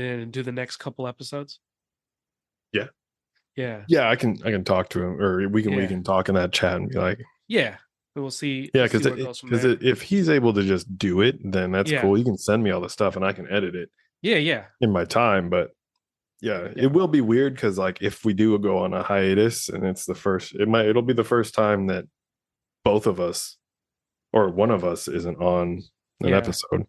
and do the next couple episodes? Yeah. Yeah. Yeah, I can talk to him, or we Yeah. can talk in that chat and be like, Yeah. We'll see. yeah, We'll see where it goes from there. if he's able to just do it, then that's Yeah. cool. He can send me all the stuff and I can edit it Yeah. Yeah. in my time. But yeah, Yeah. it will be weird because like if we do go on a hiatus and it's the first, it'll be the first time that both of us or one of us isn't on an Yeah. episode.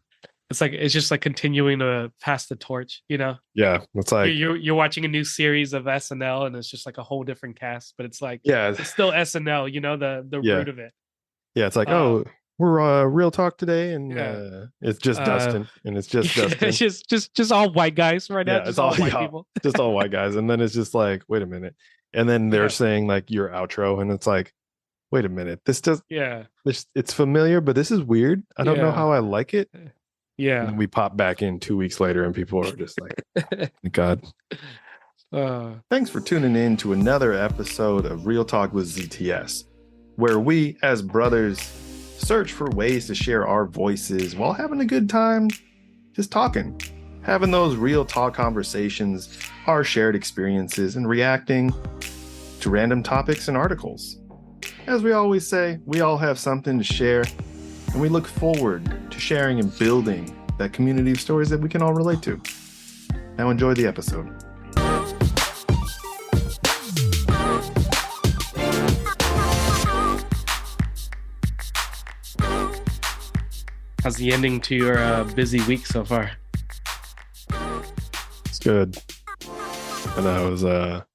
It's just like continuing to pass the torch, you know? Yeah, it's You're like you're, you're watching a new series of SNL and it's just like a whole different cast, but it's like yeah, it's still SNL, you know, the yeah, root of it. yeah. It's like Um, oh, we're real talk today, and yeah. it's just Uh Dustin, and it's just it's Dustin. just all white guys right now, Yeah, it's just all all white yeah, people. just all white guys, and then it's just like wait a minute, and then they're Yeah. saying like your outro, and it's like wait a minute, Yeah. it's familiar, but this is weird. I don't know Yeah. how I like it. And Yeah. then we pop back in 2 weeks later, and people are just like, "Thank God." uh Thanks for tuning in to another episode of Real Talk with ZTS, where we, as brothers, search for ways to share our voices while having a good time just talking, having those real talk conversations, our shared experiences, and reacting to random topics and articles. As we always say, we all have something to share, and we look forward to sharing and building that community of stories that we can all relate to. Now enjoy the episode. how's the ending to your busy week so far? It's good. I know it was a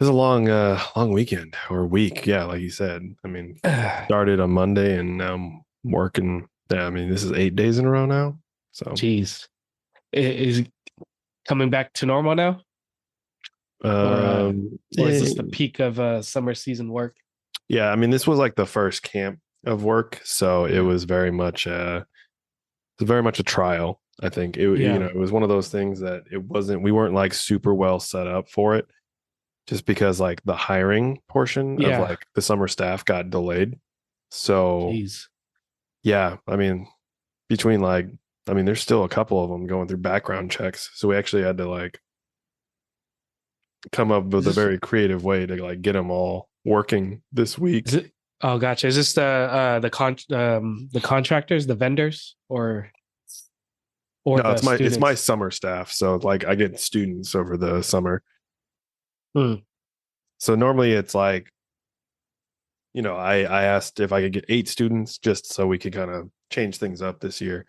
long weekend or week. Yeah, like you said. I mean, started on Monday and now I'm working. Yeah, I mean, this is 8 days in a row now. So, Jeez. Is it coming back to normal now? um, Or is this eh, the peak of summer season work? yeah, I mean, this was like the first camp of work, so it Yeah. was very much a trial. I think Yeah. it was one of those things that we weren't like super well set up for it, just because like the hiring portion of Yeah. like the summer staff got delayed. So Jeez. yeah, I mean, between like, I mean, there's still a couple of them going through background checks. So we actually had to like come up Is with a this very creative way to like get them all working this is week. it oh gotcha. Is this the contractors, the vendors, or No, the it's my students? summer staff. So like I get students over the summer. Hmm. So normally it's like, I asked if I could get 8 students just so we could kind of change things up this year.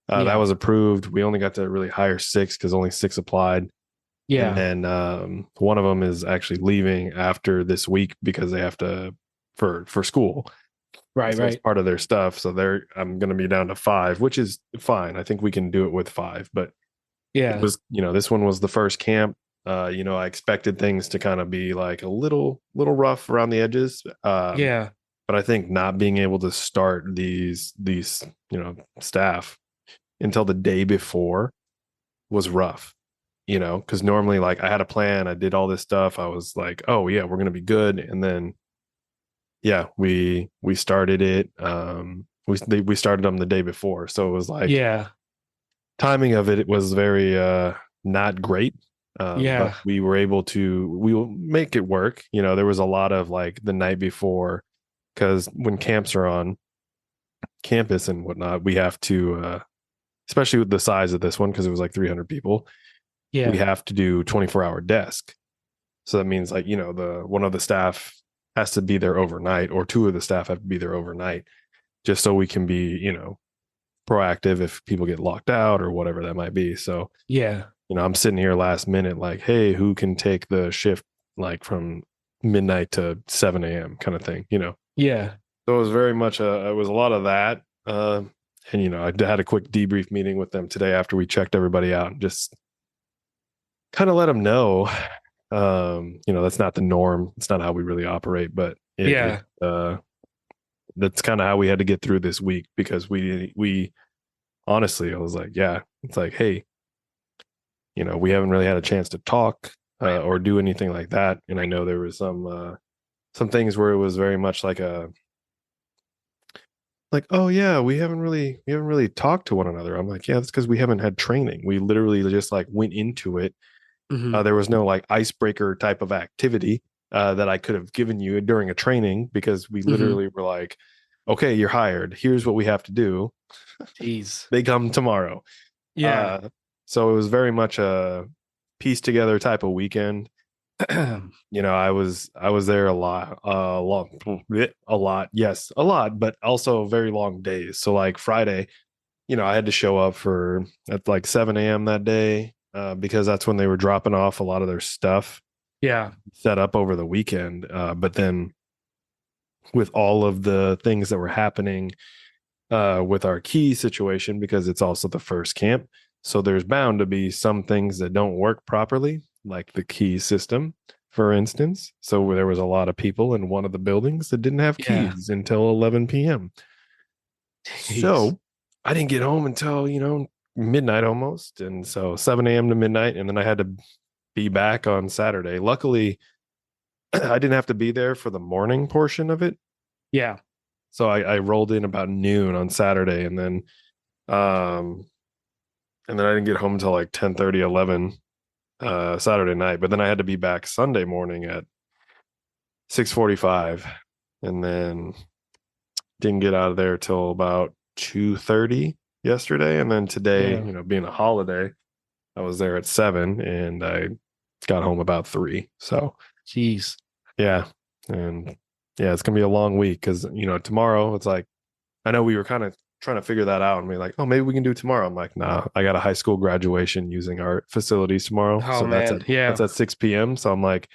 That Yeah. was approved. We only got to really hire 6 because only 6 applied. And Yeah. then one of them is actually leaving after this week because they have to for school. Right, So it's right. part of their stuff. So I'm going to be down to 5, which is fine. I think we can do it with 5. But it Yeah. was, this one was the first camp. I expected things to kind of be like a little rough around the edges. Yeah. But I think not being able to start these staff until the day before was rough. Because normally like I had a plan, I did all this stuff. I was like, oh yeah, we're gonna be good. And then yeah, we started it. We started them the day before, so it was like Yeah. timing of it was very not great. But Yeah. we were able to we will make it work. There was a lot of like the night before, because when camps are on campus and whatnot, we have to especially with the size of this one, because it was like 300 people, we Yeah. have to do 24-hour desk. So that means like, the one of the staff has to be there overnight, or 2 of the staff have to be there overnight, just so we can be, proactive if people get locked out or whatever that might be. So, Yeah. I'm sitting here last minute, like, hey, who can take the shift like from midnight to 7 a.m. kind of thing. Yeah. So it was very much it was a lot of that. And I had a quick debrief meeting with them today after we checked everybody out, and just kind of let them know, that's not the norm. It's not how we really operate, but Yeah. that's kind of how we had to get through this week, because we honestly, I was like, yeah, it's like, hey, we haven't really had a chance to talk or do anything like that. And I know there was some things where it was very much like like, oh yeah, we haven't really talked to one another. I'm like, yeah, that's because we haven't had training. We literally just like went into it. Hmm. There was no like icebreaker type of activity that I could have given you during a training because we Hmm. literally were like, okay, you're hired. Here's what we have to do. Jeez. They come tomorrow. Yeah. Uh, so it was very much a piece together type of weekend. I was there a lot, yes, a lot, but also very long days. So like Friday, I had to show up for at like 7 a.m. that day because that's when they were dropping off a lot of their stuff Yeah. set up over the weekend. But then with all of the things that were happening with our key situation, because it's also the first camp, so there's bound to be some things that don't work properly, like the key system, for instance. So there was a lot of people in one of the buildings that didn't have Yeah. keys until 11 p.m. Jeez. So I didn't get home until, midnight almost. And so 7 a.m. to midnight. And then I had to be back on Saturday. Luckily, I didn't have to be there for the morning portion of it. Yeah. So I rolled in about noon on Saturday, um and then I didn't get home until like 10:30, 11 Saturday night. But then I had to be back Sunday morning at 6:45, and then didn't get out of there till about 2:30 yesterday. And then today, Yeah. being a holiday, I was there at 7 and I got home about 3. So Jeez. yeah. And yeah, it's gonna be a long week because tomorrow it's like, I know we were kind of trying to figure that out and be like, oh, maybe we can do tomorrow. I'm like, nah, I got a high school graduation using our facilities tomorrow. Oh So that's at man. Yeah. that's at 6 p.m. So I'm like,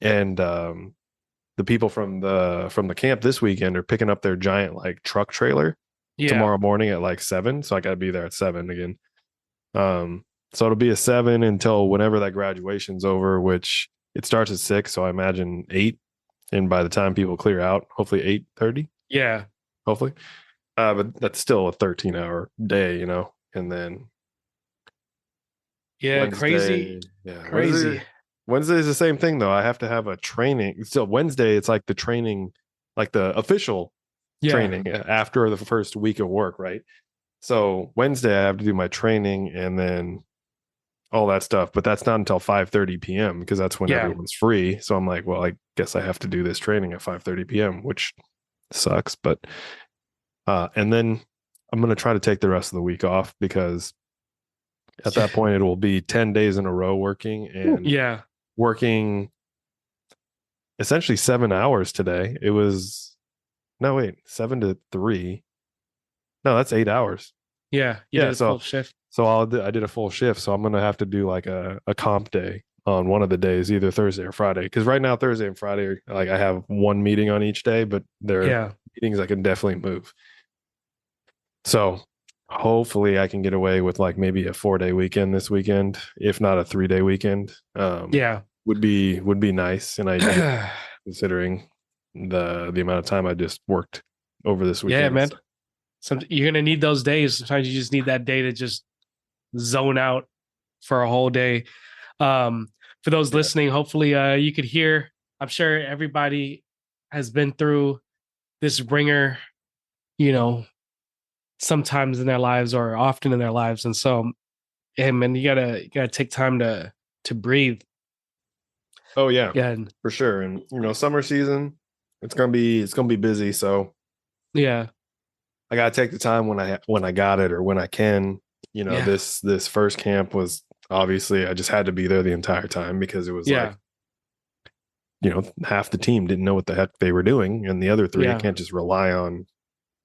and the people from the camp this weekend are picking up their giant like truck trailer Yeah. tomorrow morning at like 7. So I gotta be there at 7 again. So it'll be a 7 until whenever that graduation's over, which it starts at 6, so I imagine 8. And by the time people clear out, hopefully 8:30, Yeah. hopefully. But that's still a 13-hour day, And then Yeah. Crazy. Wednesday, yeah, Crazy. Wednesday is the same thing though. I have to have a training. So Wednesday, it's like the training, like the official Yeah. training after the first week of work, right? So Wednesday, I have to do my training and then all that stuff, but that's not until 5:30 p.m. because that's when Yeah. everyone's free. So I'm like, well, I guess I have to do this training at 5:30 p.m., which sucks. But and then I'm gonna try to take the rest of the week off because at that point it will be 10 days in a row working and Yeah. working essentially 7 hours today. It was no wait, 7 to 3. No, that's 8 hours. Yeah. You Yeah, did a full so shift. I did a full shift, so I'm gonna have to do like a comp day on one of the days, either Thursday or Friday. Because right now Thursday and Friday, like I have one meeting on each day, but they're Yeah. meetings I can definitely move. So hopefully I can get away with like maybe a 4-day weekend this weekend, if not a 3-day weekend. Yeah. Would be nice and ideal considering the amount of time I just worked over this Yeah, weekend. man. So, You're gonna need those days. Sometimes you just need that day to just zone out for a whole day. For those yeah. listening, hopefully you could hear. I'm sure everybody has been through this ringer, you know, sometimes in their lives or often in their lives. And so, hey man, you gotta take time to breathe. Oh yeah, Yeah. And for sure. And summer season, it's gonna be busy. So yeah. I gotta take the time when I got it or when I can. Yeah. This first camp was obviously I just had to be there the entire time because it was like Yeah. half the team didn't know what the heck they were doing, and the other three I Yeah. can't just rely on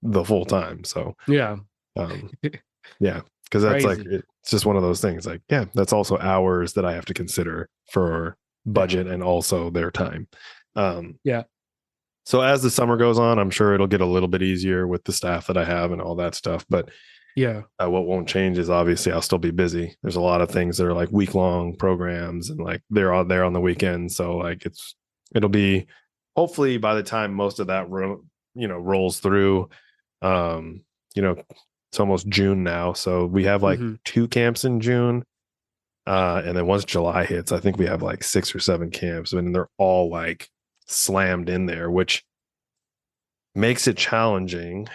the full time. So Yeah. um, yeah, because that's like Crazy. it's just one of those things. Like yeah, that's also hours that I have to consider for Yeah. budget and also their time. Um, Yeah. So as the summer goes on, I'm sure it'll get a little bit easier with the staff that I have and all that stuff. But Yeah. what won't change is obviously I'll still be busy. There's a lot of things that are like week long programs and like they're all there on the weekends. So like it'll be hopefully by the time most of that rolls through, um, it's almost June now. So we have like Hmm. 2 camps in June. And then once July hits, I think we have like 6 or 7 camps, and they're all like slammed in there, which makes it challenging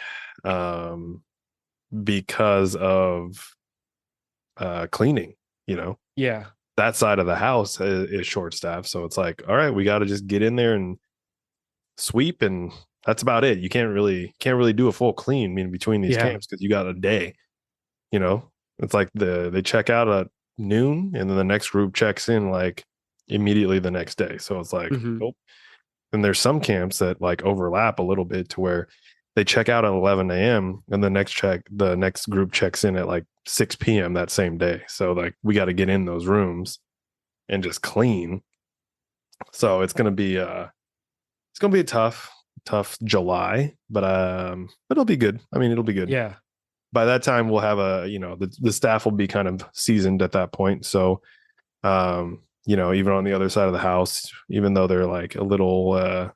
um, because of cleaning. You know, Yeah. that side of the house is short staffed, so it's like, all right, we got to just get in there and sweep, and that's about it. You can't really do a full clean in between these Yeah. camps because you got a day. You know, it's like they check out at noon, and then the next group checks in like immediately the next day. So it's like, Hmm. nope. And there's some camps that like overlap a little bit to where they check out at 11 a.m. and the next group checks in at like 6 p.m. that same day. So like we got to get in those rooms and just clean. So it's gonna be a tough July, but it'll be good. I mean, it'll be good. Yeah. By that time we'll have the staff will be kind of seasoned at that point. So even on the other side of the house, even though they're like a little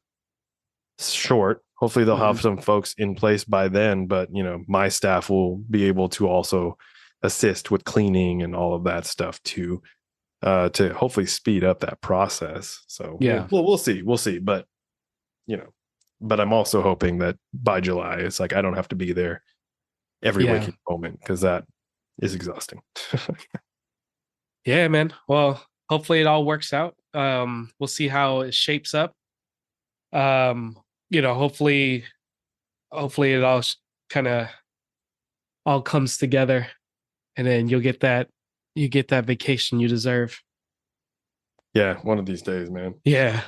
short, hopefully they'll have Hmm. some folks in place by then, but my staff will be able to also assist with cleaning and all of that stuff to hopefully speed up that process. So Yeah. we'll see. We'll see. But you know, but I'm also hoping that by July it's like I don't have to be there every Yeah. waking moment because that is exhausting. Yeah, man. Well, hopefully it all works out. We'll see how it shapes up. Um, hopefully it all kind of all comes together, and then you get that vacation you deserve. Yeah, one of these days, man. Yeah.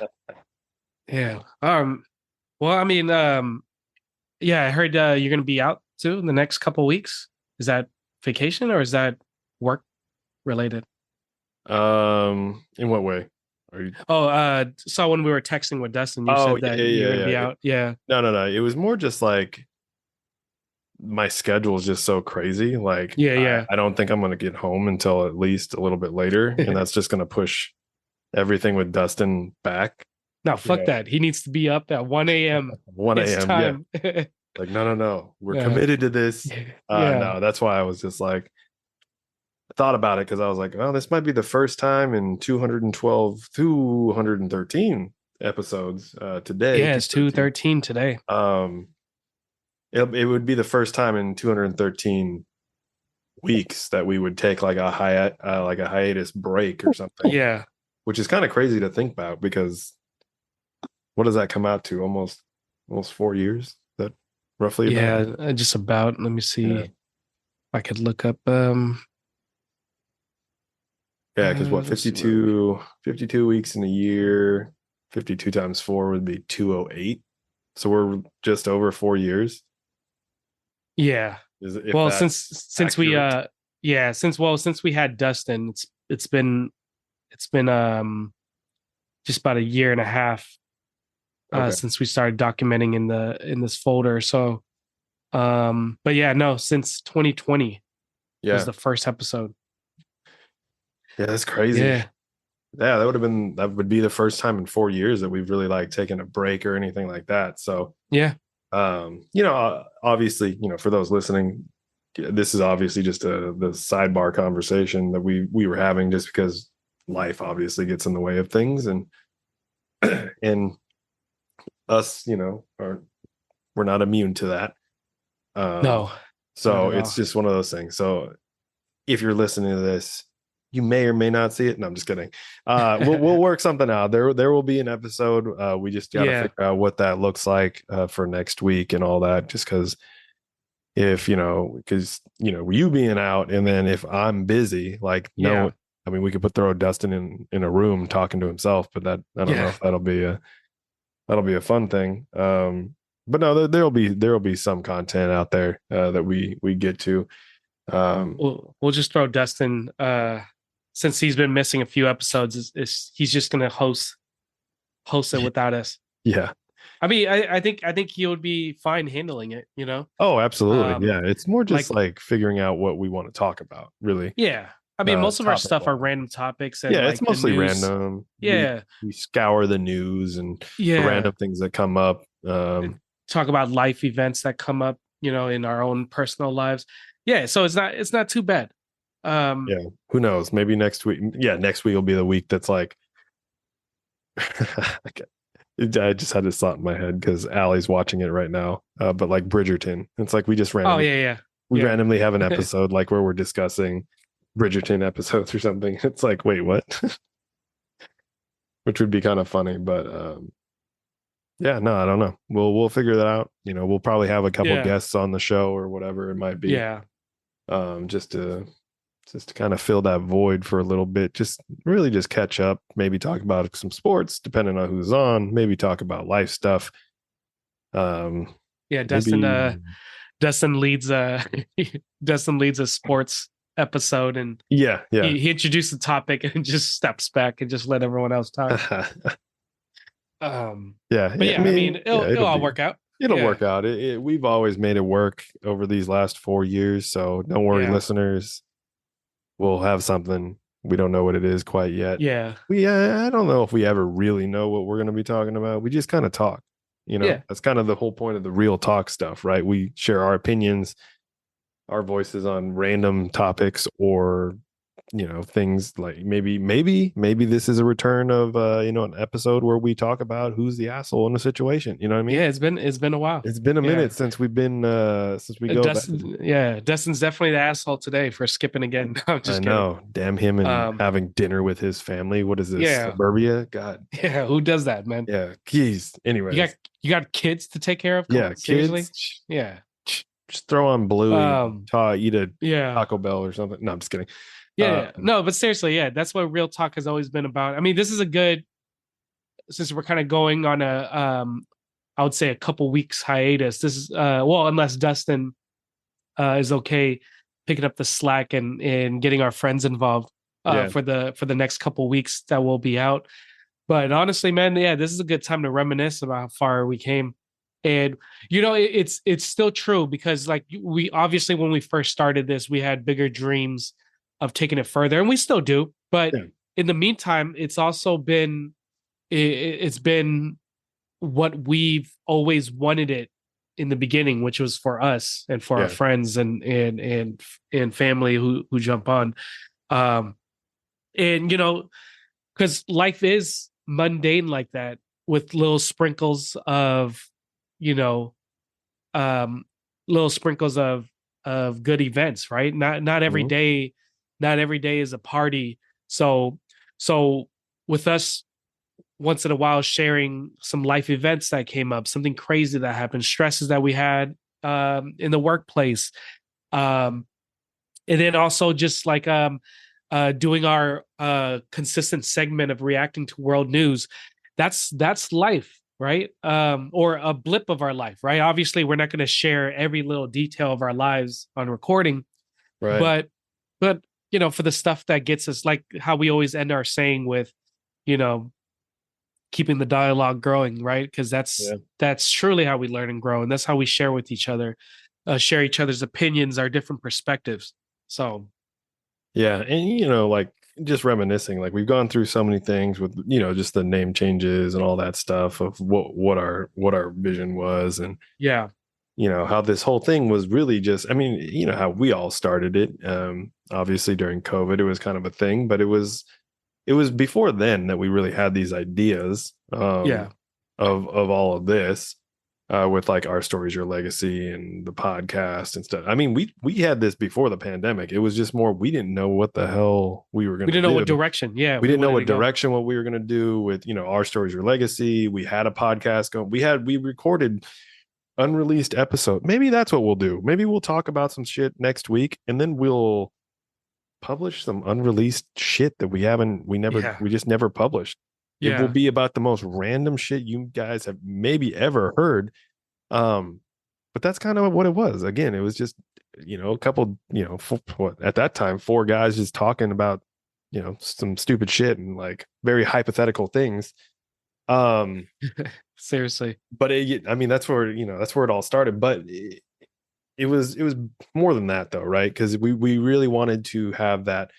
Yeah. Well, I mean, yeah, I heard you're gonna be out too in the next couple weeks. Is that vacation or is that work related? In what way? Are you? Oh, so when we were texting with Dustin, you Oh said yeah, that yeah, you're gonna yeah, be yeah. out. Yeah. No, no, no. It was more just like my schedule is just so crazy. Like Yeah, I, yeah. I don't think I'm gonna get home until at least a little bit later, and that's just gonna push everything with Dustin back. No, You fuck know, that. He needs to be up at 1 a.m. 1 It's a.m. Yeah, time. like no, no, no. We're Yeah. committed to this. Yeah. No, that's why I was just like thought about it because I was like, oh, this might be the first time in 212, 213 episodes today, Yeah, it's 213. 2:13 today. Um, it would be the first time in 213 weeks that we would take like a hiatus break or something, Yeah. which is kind of crazy to think about because what does that come out to? Almost 4 years. Is that roughly about? Yeah, just about. Let me see Yeah, if I could look up yeah. Because what let's see where are we? 52 weeks in a year, 52 times four would be 208. So we're just over 4 years. Yeah. If Well, that's since we accurate? since we had Dustin, it's been just about a year and a half Okay. since we started documenting in this folder. So but yeah, no, since 2020 was Yeah. the first episode. Yeah, that's crazy. Yeah. Yeah, that would be the first time in 4 years that we've really like taken a break or anything like that. So Yeah. obviously, for those listening, this is obviously just the sidebar conversation that we were having just because life obviously gets in the way of things and us, are we're not immune to that. Um, No, not so at it's all. just one of those things. So if you're listening to this, you may or may not see it. No, I'm just kidding. We'll work something out. There will be an episode. We just got to Yeah. figure out what that looks like for next week and all that. Just because if you being out, and then if I'm busy, like Yeah. no, I mean we could throw Dustin in a room talking to himself, but that I don't know Yeah. if that'll be a fun thing. But no, there'll be some content out there that we get to. We'll just throw Dustin since he's been missing a few episodes is he's just gonna host it without us. Yeah. I mean, I think he would be fine handling it, you know. Oh, absolutely. Um Yeah. It's more just like like figuring out what we want to talk about, really. yeah. I mean, most of our Topic stuff are wise. random topics and Yeah, it's like the mostly news. random. We Yeah. we scour the news and the Yeah. random things that come up. Talk about life events that come up, you know, in our own personal lives. Yeah, so it's not too bad. Yeah. Who knows? Maybe next week. Yeah, next week will be the week that's like I just had this thought in my head because Allie's watching it right now. But like Bridgerton, it's like Oh yeah, we yeah, randomly have an yeah. episode like where we're discussing Bridgerton episodes or something. It's like, wait, what? Which would be kind of funny, but yeah, no, I don't know. We'll figure that out. We'll probably have a couple Yeah, guests on the show or whatever it might be, yeah, just to kind of fill that void for a little bit. Just really just catch up, maybe talk about some sports, depending on who's on. Maybe talk about life stuff. Um, yeah. maybe Dustin leads a Dustin leads a sports episode, and yeah, yeah. he introduced the topic and just steps back and just let everyone else talk. Yeah, But I yeah, I mean, mean, yeah, it'll all work out. it'll Yeah, work out. We've always made it work over these last 4 years, so don't worry, yeah, listeners. We'll have something. We don't know what it is quite yet. yeah, I don't know if we ever really know what we're going to be talking about. We just kind of talk. yeah. That's kind of the whole point of the real talk stuff, right? We share our opinions, our voices on random topics, or things like maybe this is a return of an episode where we talk about who's the asshole in a situation. You know what I mean? Yeah, it's been a while. It's been a Yeah. minute since we've been since we go back. Dustin, yeah, Dustin's definitely the asshole today for skipping again. No, I'm I just kidding. know, damn him, and Um, having dinner with his family. What is this, yeah, suburbia? God, yeah. Who does that, man? yeah, keys. You got Anyways, you got kids to take care of. Come yeah, on, seriously. kids, Yeah. just throw on Bluey, Um. eat a Yeah. Taco Bell or something. No, I'm just kidding. Yeah. Yeah. No, but seriously, yeah, that's what real talk has always been about. I mean, this is a good since we're kind of going on a I would say a couple weeks hiatus. This is well, unless Dustin is okay picking up the slack and getting our friends involved Yeah, for the next couple weeks that we'll be out. But honestly, man, yeah, this is a good time to reminisce about how far we came. And it's still true because like we obviously when we first started this, we had bigger dreams of taking it further, and we still do. But yeah, in the meantime, it's also been it's been what we've always wanted it in the beginning, which was for us and for our yeah, friends and family who jump on. Um, and because life is mundane like that with little sprinkles of you know um little sprinkles of good events, right? Not every mhm, day, not every day is a party. So so with us once in a while sharing some life events that came up, something crazy that happened, stresses that we had in the workplace, um and then also just like doing our consistent segment of reacting to world news. That's life, right? Or a blip of our life, right? Obviously we're not going to share every little detail of our lives on recording, right, but for the stuff that gets us, like how we always end our saying with you know keeping the dialogue growing, right? Because yeah, that's truly how we learn and grow, and that's how we share with each other, share each other's opinions, our different perspectives. So yeah, and like just reminiscing, like we've gone through so many things with just the name changes and all that stuff of what our vision was, and yeah, how this whole thing was really just, I mean, how we all started it. Obviously during COVID, it was kind of a thing, but it was before then that we really had these ideas yeah, of all of this, with like Our Stories Your Legacy and the podcast and stuff. I mean, we had this before the pandemic. It was just more, we didn't know what the hell we were going we to didn't know what do. direction, yeah, We we didn't know wanted what to go. direction, what we were going to do with Our Stories Your Legacy. We had a podcast going. We recorded unreleased episode. Maybe that's what we'll do. Maybe we'll talk about some shit next week, and then we'll publish some unreleased shit that Yeah, we just never published. It will yeah, be about the most random shit you guys have maybe ever heard. Um, but that's kind of what it was. Again, it was just, a couple, at that time, four guys just talking about, some stupid shit and like very hypothetical things. Um, seriously, but I mean, that's where it all started. But it was more than that though, right? Because we really wanted to have that,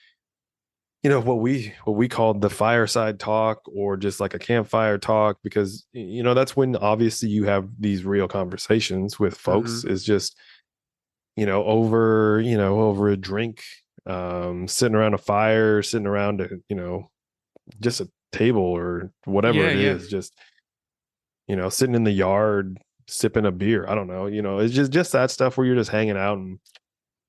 what we called the fireside talk, or just like a campfire talk, because that's when obviously you have these real conversations with hmm folks, is just over a drink, sitting around a fire, sitting around just a table or whatever yeah, it yeah, is, just sitting in the yard sipping a beer. I don't know. It's just that stuff where you're just hanging out and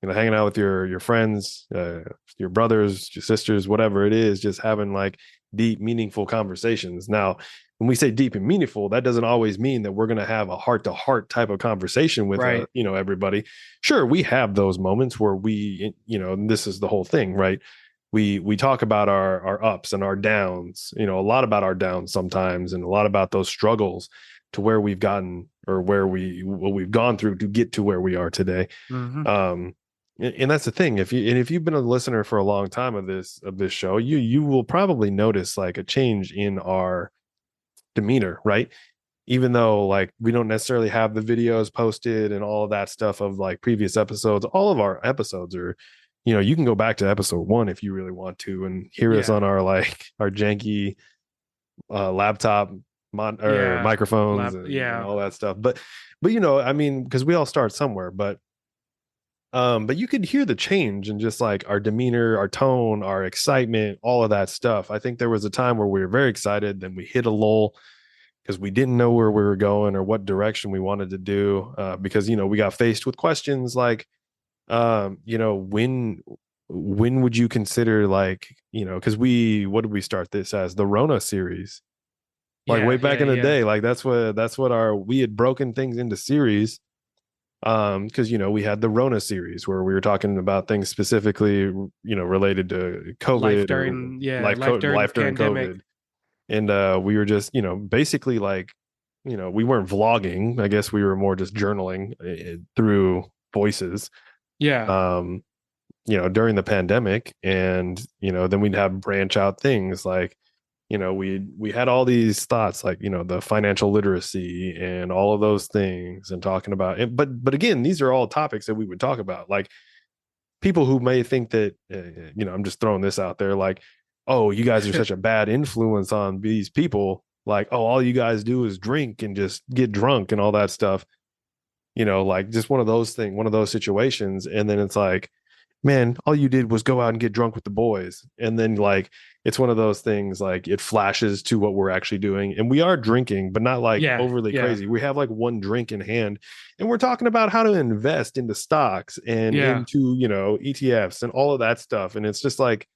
hanging out with your friends, your brothers, your sisters, whatever it is, just having like deep, meaningful conversations. Now, when we say deep and meaningful, that doesn't always mean that we're going to have a heart to heart type of conversation with, Right. everybody. Sure, we have those moments where and this is the whole thing, right? We talk about our ups and our downs, a lot about our downs sometimes, and a lot about those struggles to where we've gotten or what we've gone through to get to where we are today. Hmm. And that's the thing. If you've been a listener for a long time of this show, you will probably notice like a change in our demeanor, right? Even though like we don't necessarily have the videos posted and all of that stuff of like previous episodes, all of our episodes are, you can go back to episode 1 if you really want to and hear us Yeah. on our like our janky laptop or Yeah. microphones and Yeah. all that stuff. But I mean, because we all start somewhere, but you could hear the change in just like our demeanor, our tone, our excitement, all of that stuff. I think there was a time where we were very excited, then we hit a lull because we didn't know where we were going or what direction we wanted to do. Because we got faced with questions like, when would you consider like, because what did we start this as, the Rona series? Like way Yeah. back Yeah. in the Yeah. day, like that's what we had broken things into series because we had the Rona series where we were talking about things specifically related to Life COVID or during, yeah, life during the life during pandemic. COVID. And we were just basically like we weren't vlogging. I guess we were more just journaling through voices Yeah. um during the pandemic. And then we'd have branch out things like we had all these thoughts like the financial literacy and all of those things and talking about it. But again, these are all topics that we would talk about. Like people who may think that I'm just throwing this out there like, oh, you guys are such a bad influence on these people, like, oh, all you guys do is drink and just get drunk and all that stuff, like just one of those situations. And then it's like, man, all you did was go out and get drunk with the boys. And then like it's one of those things like it flashes to what we're actually doing. And we are drinking, but not like Yeah. overly Yeah. crazy. We have like one drink in hand and we're talking about how to invest into stocks and Yeah. into, ETFs and all of that stuff. And it's just like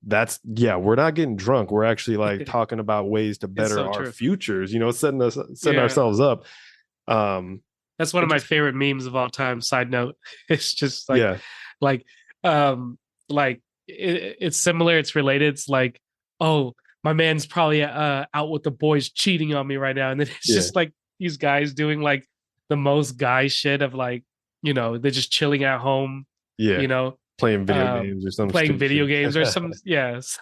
we're not getting drunk. We're actually like talking about ways to It's better so our true. futures, setting Yeah. ourselves up. Um That's one it of my just favorite memes of all time. Side note. It's just yeah, like, um, it's similar. It's related. It's like, oh, my man's probably out with the boys cheating on me right now. And then it's yeah, just like these guys doing like the most guy shit of like, they're just chilling at home, yeah. you know, Playing video um, games or some playing stupid video shit. games or some, yes.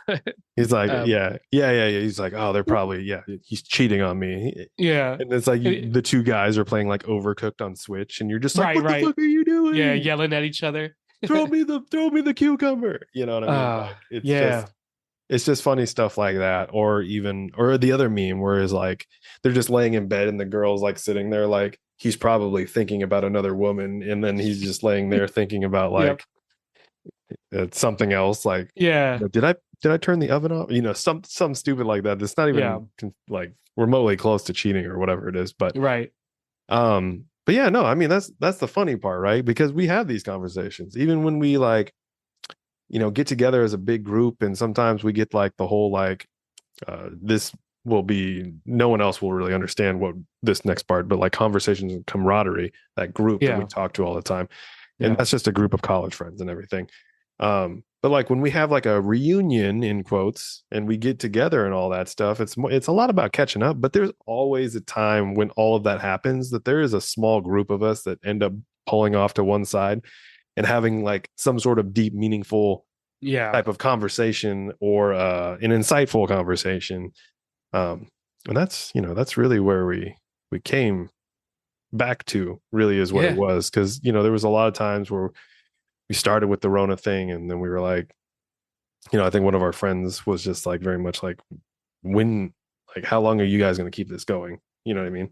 He's like, um, yeah. He's like, oh, they're probably, yeah, he's cheating on me. yeah. And it's like It- the two guys are playing like Overcooked on Switch, and you're just like, right, what the right. fuck are you Yeah, doing? yelling at each other. Throw me the cucumber. You know what I mean? Like Yeah. it's just funny stuff like that. Or the other meme where is like they're just laying in bed and the girl's like sitting there like he's probably thinking about another woman, and then he's just laying there thinking about Yep. like something else like Yeah. did I turn the oven off, some stupid like that that's not Yeah. even like remotely close to cheating or whatever it is. Right. But yeah, no, I mean that's the funny part, right? Because we have these conversations even when we like get together as a big group, and sometimes we get like the whole like this will be no one else will really understand what this next part, but like conversations and camaraderie, that group that we Yeah. talk to all the time. And Yeah. that's just a group of college friends and everything. But like when we have like a reunion in quotes and we get together and all that stuff, it's a lot about catching up. But there's always a time when all of that happens that there is a small group of us that end up pulling off to one side and having like some sort of deep, meaningful Yeah. type of conversation or an insightful conversation. And that's really where we came back to, really is what it Yeah. was. Because there was a lot of times where we started with the Rona thing, and then we were like, I think one of our friends was just like very much like, when, like, how long are you guys going to keep this going? You know what I mean?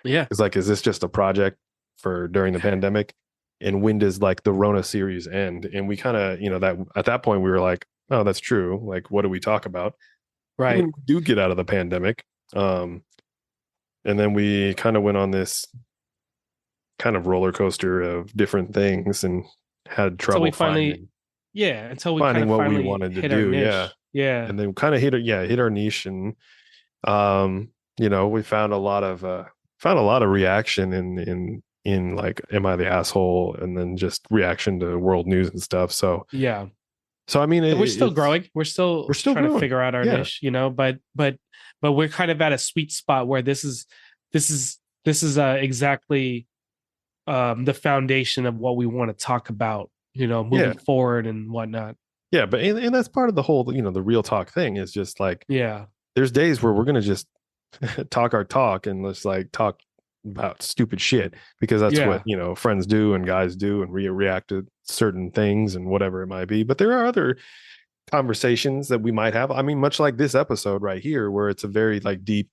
Yeah. It's like, is this just a project for during the pandemic? And when does like the Rona series end? And we kind of, that at that point we were like, oh, that's true. Like, what do we talk about when Right. we do get out of the pandemic? Um, And then we kind of went on this kind of roller coaster of different things and had Until we trouble finally, finding yeah, until we kind finding of what we finally wanted to hit our do. Yeah. niche. Yeah. And then kind of hit our niche. And we found a lot of reaction in like, am I the asshole? And then just reaction to world news and stuff. Yeah. So I mean, And we're still it's growing. We're we're still still trying to growing. figure out our Yeah. niche, but we're kind of at a sweet spot where this is exactly the foundation of what we want to talk about, Yeah. moving forward and whatnot. Yeah. But and that's part of the whole, the real talk thing is just like Yeah. there's days where we're gonna just talk our talk and let's like talk about stupid shit because that's what Yeah. friends do and guys do and react to certain things and whatever it might be. But there are other conversations that we might have. I mean, much like this episode right here, where it's a very like deep,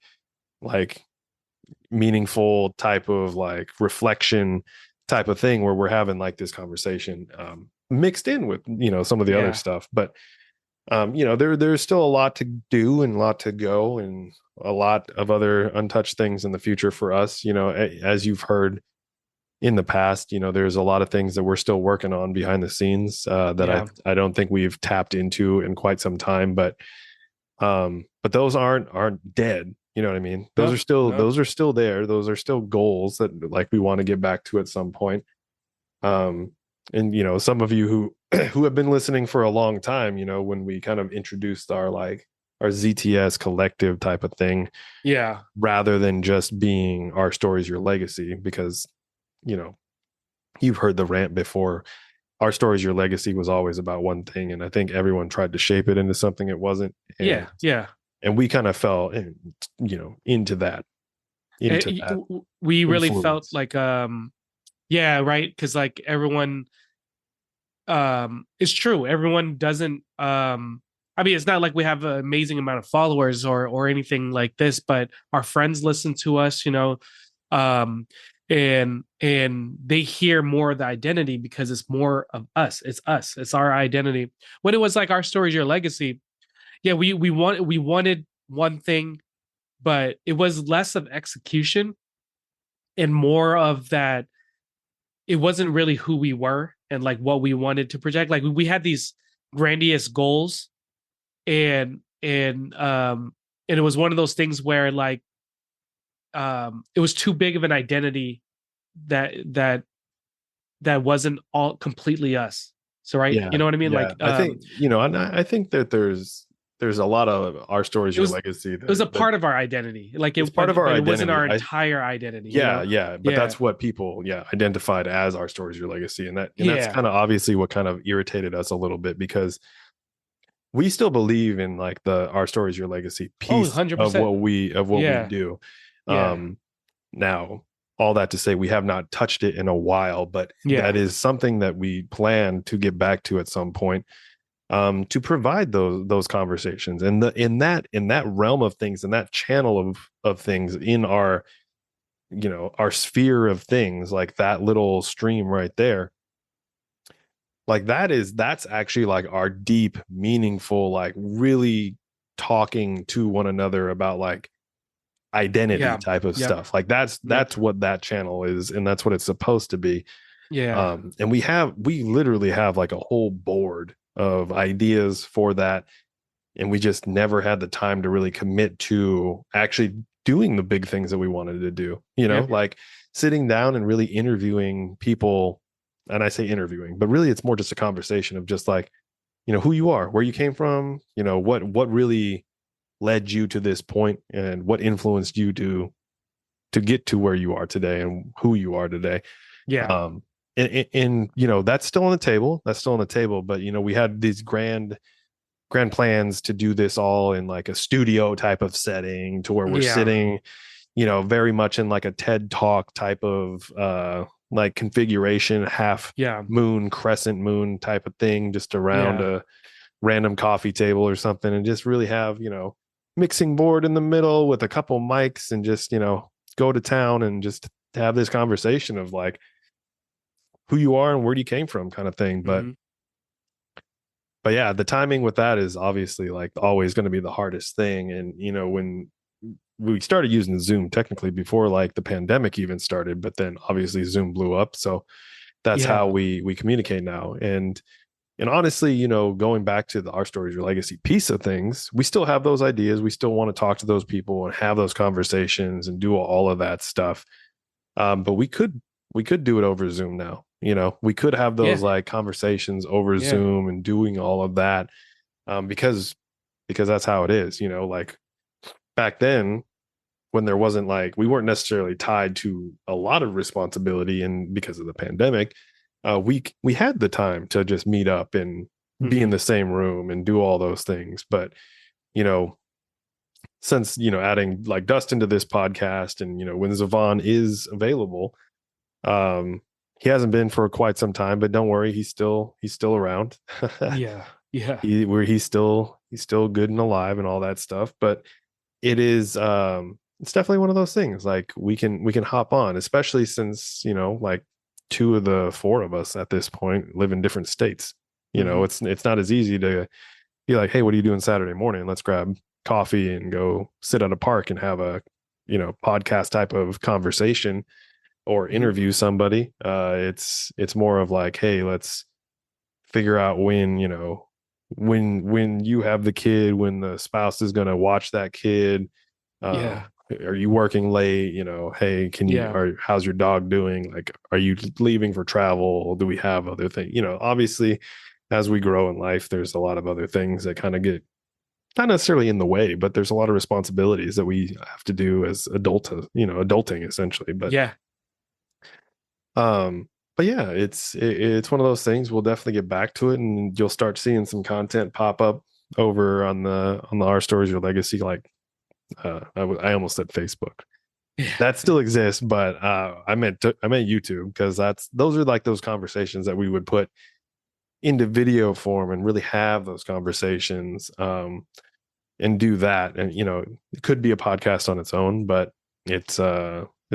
like meaningful type of like reflection type of thing where we're having like this conversation mixed in with some of the other Yeah. stuff. But there's still a lot to do and a lot to go and a lot of other untouched things in the future for us. As you've heard in the past, there's a lot of things that we're still working on behind the scenes that Yeah. I don't think we've tapped into in quite some time. But those aren't dead. You know what I mean? Those are Nope. still Nope. there. Those are still goals that like we want to get back to at some point. Um, and some of you who who have been listening for a long time, when we kind of introduced our ZTS collective type of thing, Yeah. rather than just being our stories, your legacy, because you know you've heard the rant before. Our stories, your legacy was always about one thing, and I think everyone tried to shape it into something it wasn't, Yeah. Yeah. and we kind of fell, into that, into It- that we really felt influence. like, yeah, right. Cause like everyone, it's true. Everyone doesn't, I mean, it's not like we have an amazing amount of followers or anything like this, but our friends listen to us, um, and they hear more of the identity because it's more of us. It's us. It's our identity. When it was like our stories, your legacy, yeah, we wanted one thing, but it was less of execution and more of that. It wasn't really who we were and like what we wanted to project. Like we had these grandiose goals, and it was one of those things where like it was too big of an identity that that that wasn't all completely us. So right, Yeah, you know what I mean? yeah. Like I think and I think that there's a lot of our stories, it your was legacy it was a that part of our identity. Like it's it, part of our but it wasn't identity. our I entire identity. Yeah, yeah, but Yeah, that's what people, identified as our stories, your legacy, and that's yeah. kind of obviously what kind of irritated us a little bit because we still believe in like the our stories, your legacy Oh, piece of 100%. what we Yeah, do. yeah, Um, Now, all that to say, we have not touched it in a while, but that yeah, is something that we plan to get back to at some point, to provide those conversations and in that realm of things, in that channel of things, in our our sphere of things, like that little stream right there, like that's actually like our deep, meaningful, like really talking to one another about like identity yeah. type of Yep, stuff. Like that's yep. what that channel is, and that's what it's supposed to be. Yeah, And we literally have like a whole board of ideas for that, and we just never had the time to really commit to actually doing the big things that we wanted to do, yeah, like sitting down and really interviewing people. And I say interviewing, but really it's more just a conversation of just like, who you are, where you came from, what really led you to this point and what influenced you to get to where you are today and who you are today. yeah, um and that's still on the table, but we had these grand plans to do this all in like a studio type of setting to where we're yeah, sitting, very much in like a TED talk type of like configuration, half yeah, moon, crescent moon type of thing, just around yeah, a random coffee table or something, and just really have, mixing board in the middle with a couple mics and just, go to town and just have this conversation of like who you are and where you came from kind of thing. hmm, But yeah, the timing with that is obviously like always going to be the hardest thing. And when we started using Zoom technically before like the pandemic even started, but then obviously Zoom blew up. So that's Yeah. how we communicate now. And honestly, going back to the Our Stories, Your Legacy piece of things, we still have those ideas. We still want to talk to those people and have those conversations and do all of that stuff. But we could do it over Zoom now. We could have those Yeah. like conversations over Yeah. Zoom and doing all of that, because that's how it is. Like back then, when there wasn't like we weren't necessarily tied to a lot of responsibility, and because of the pandemic, we had the time to just meet up and be in Hmm. the same room and do all those things. But you know since adding like Dustin to this podcast, and when Zavon is available, um he hasn't been for quite some time, but don't worry, he's still around. Yeah. Yeah. He's still good and alive and all that stuff. But it's definitely one of those things like we can hop on, especially since like two of the four of us at this point live in different states. Hmm. It's not as easy to be like, hey, what are you doing Saturday morning? Let's grab coffee and go sit at a park and have a podcast type of conversation or Hmm. interview somebody. It's more of like, hey, let's figure out when you have the kid, when the spouse is going to watch that kid. Yeah. Are you working late? Hey, Yeah. how's your dog doing? Like, are you leaving for travel? Do we have other things? Obviously, as we grow in life, there's a lot of other things that kind of get not necessarily in the way, but there's a lot of responsibilities that we have to do as adulting essentially. Yeah. Um, but yeah, it's one of those things. We'll definitely get back to it, and you'll start seeing some content pop up over on the Our Stories Your Legacy. Like, I almost said Facebook. Yeah. That still exists, but I meant YouTube, because those are like those conversations that we would put into video form and really have those conversations, and do that. And it could be a podcast on its own, but it's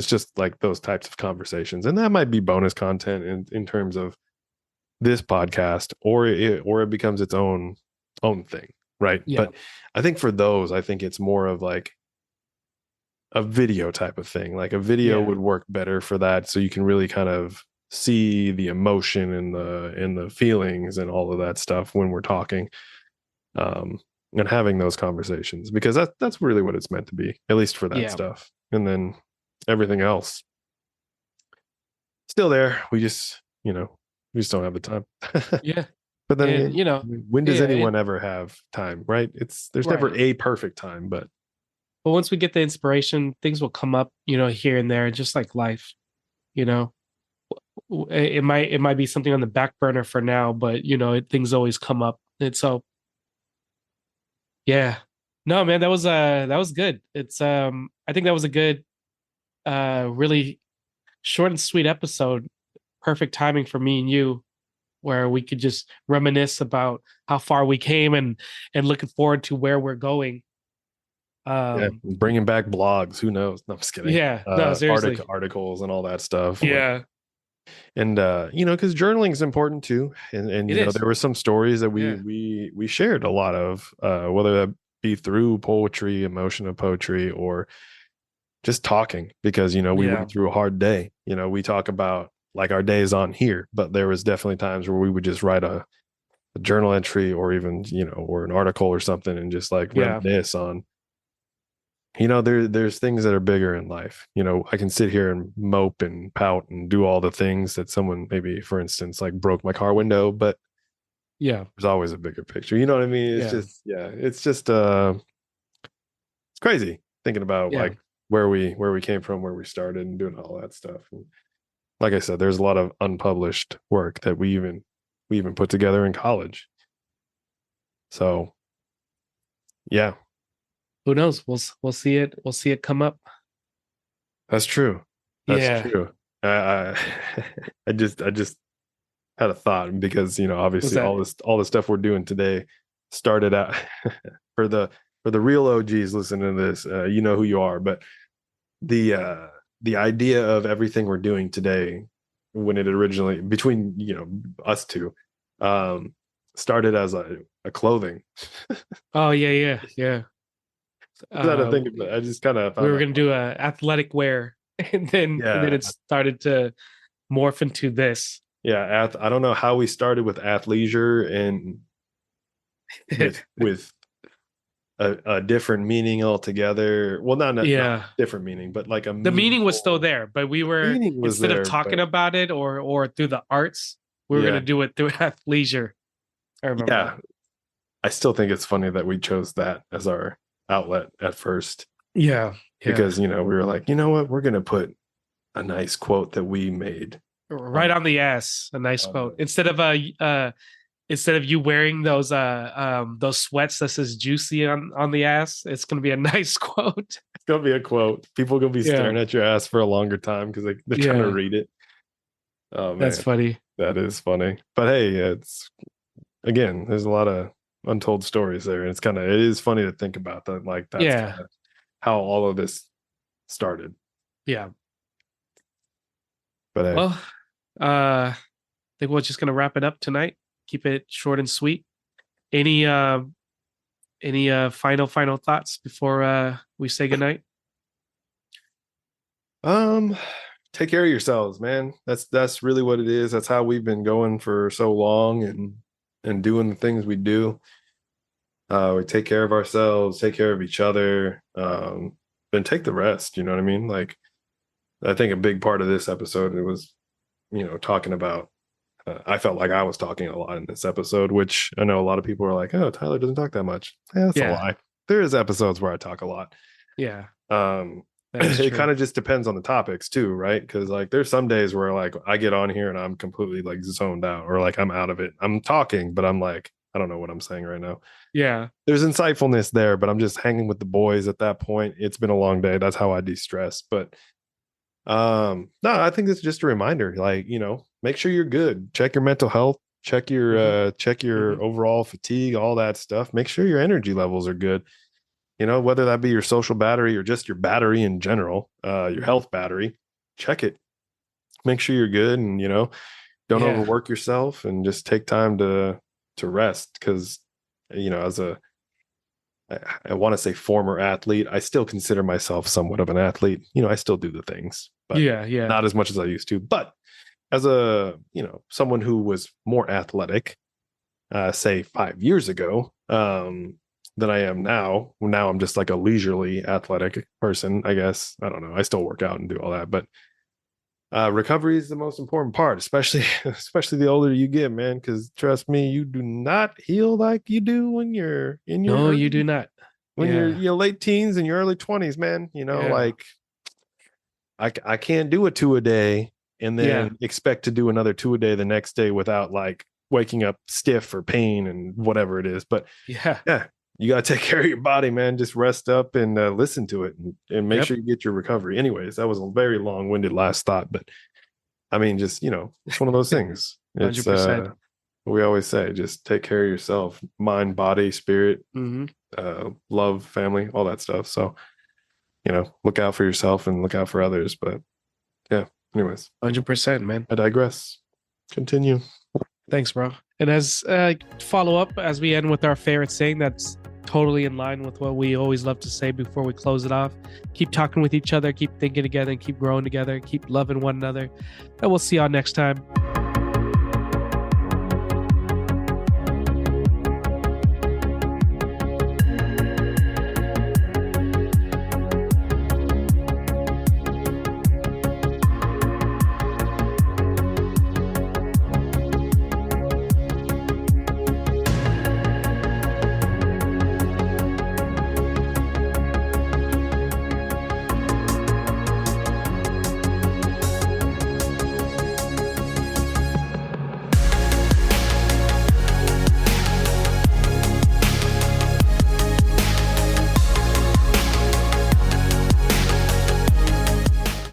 just like those types of conversations, and that might be bonus content in terms of this podcast, or it becomes its own thing, right? Yeah. But I think for those, I think it's more of like a video type of thing. Like a video Yeah. would work better for that, so you can really kind of see the emotion and the feelings and all of that stuff when we're talking, um and having those conversations, because that's really what it's meant to be, at least for that Yeah. stuff. And then everything else still there. We just don't have the time. Yeah. But then And again, when does yeah, anyone ever have time, right? There's never right. a perfect time, but But once we get the inspiration, things will come up, here and there, just like life, you know. It might be something on the back burner for now, but things always come up. And so yeah. No, man, that was good. I think that was a good really short and sweet episode. Perfect timing for me and you, where we could just reminisce about how far we came and looking forward to where we're going. yeah, Um, bringing back blogs, who knows? No, I'm just kidding. yeah, no, seriously. Articles and all that stuff. Yeah, And because journaling is important too. And it is. there were some stories that we Yeah, we we shared a lot of, whether that be through poetry, emotion of poetry, or just talking, because we yeah, went through a hard day. We talk about like our days on here, but there was definitely times where we would just write a journal entry, or even or an article or something, and just like yeah, reminisce on, there's things that are bigger in life. I can sit here and mope and pout and do all the things that someone, maybe for instance, like broke my car window, but yeah, there's always a bigger picture. You know what I mean? It's yeah, just, yeah, it's crazy thinking about yeah. like where we came from, where we started, and doing all that stuff. And like I said, there's a lot of unpublished work that we even put together in college. So yeah, Who knows? We'll see it. We'll see it come up. that's true. That's Yeah. true. I I just had a thought, because Was obviously that? all the stuff we're doing today started out for the real OGs listening to this. You know who you are, but the uh the idea of everything we're doing today, when it originally, between us two, started as a clothing. Oh yeah, yeah, yeah. Not a thing, but I just kind of we found were that. gonna do a athletic wear, and then Yeah. it started to morph into this. Yeah. I don't know how we started with athleisure and with a different meaning altogether. Well, not Yeah, different meaning, but like a the meaning was still meaningful there, but we were, meaning was instead of there. talking But about it or through the arts, we were yeah, gonna do it through athleisure. I remember yeah. that. I still think it's funny that we chose that as our outlet at first Yeah, yeah. because, we were like, you know what? We're going to put a nice quote that we made Right on the ass, a nice on quote. Instead of you wearing those sweats that says juicy on the ass, it's gonna be a nice quote. It's going to be a quote. People are going to be Yeah, staring at your ass for a longer time because they're trying to yeah, read it. Oh, that's man. funny. That is funny. But hey, again, there's a lot of untold stories there. And it is funny to think about that. Like, that's Yeah, kind of how all of this started. yeah. But hey, Well, I think we're just gonna wrap it up tonight. Keep it short and sweet. Any final thoughts before we say goodnight? take care of yourselves, man. That's really what it is. That's how we've been going for so long and doing the things we do. We take care of ourselves, take care of each other, and take the rest. You know what I mean? Like, I think a big part of this episode, it was, talking about. I felt like I was talking a lot in this episode, which I know a lot of people are like, "Oh, Tyler doesn't talk that much." Yeah, that's a Yeah, lie. There is episodes where I talk a lot. yeah, Um, that is it true. kind of just depends on the topics too, right? Because like there's some days where like I get on here and I'm completely like zoned out or like I'm out of it. I'm talking, but I'm like, I don't know what I'm saying right now. Yeah, There's insightfulness there, but I'm just hanging with the boys at that point. It's been a long day. That's how I de-stress. But no, I think it's just a reminder, like, make sure you're good. Check your mental health, check your Mhm. overall fatigue, all that stuff. Make sure your energy levels are good. Whether that be your social battery or just your battery in general, your health battery, check it. Make sure you're good and, don't Yeah, overwork yourself and just take time to rest. Cause, as I want to say former athlete, I still consider myself somewhat of an athlete. I still do the things, but yeah, yeah, not as much as I used to. But as someone who was more athletic, say 5 years ago, than I am now. Now I'm just like a leisurely athletic person, I guess. I don't know. I still work out and do all that, but recovery is the most important part, especially the older you get, man. Because trust me, you do not heal like you do when you're in your no, you do not. when you're Yeah, your late teens and your early 20s, man. yeah, Like I can't do a two a day and yeah, then expect to do another two a day the next day without like waking up stiff or pain and whatever it is. But yeah. yeah, you got to take care of your body, man. Just rest up and listen to it and make Yep, sure you get your recovery. Anyways, that was a very long winded last thought, but I mean, just, it's one of those things. It's, 100%. we always say, just take care of yourself, mind, body, spirit, Hmm. love, family, all that stuff. So, look out for yourself and look out for others. But yeah, anyways, 100%, man. I digress. Continue. Thanks, bro. And as follow up, as we end with our favorite saying that's totally in line with what we always love to say before we close it off. Keep talking with each other, keep thinking together, and keep growing together, keep loving one another. And we'll see y'all next time.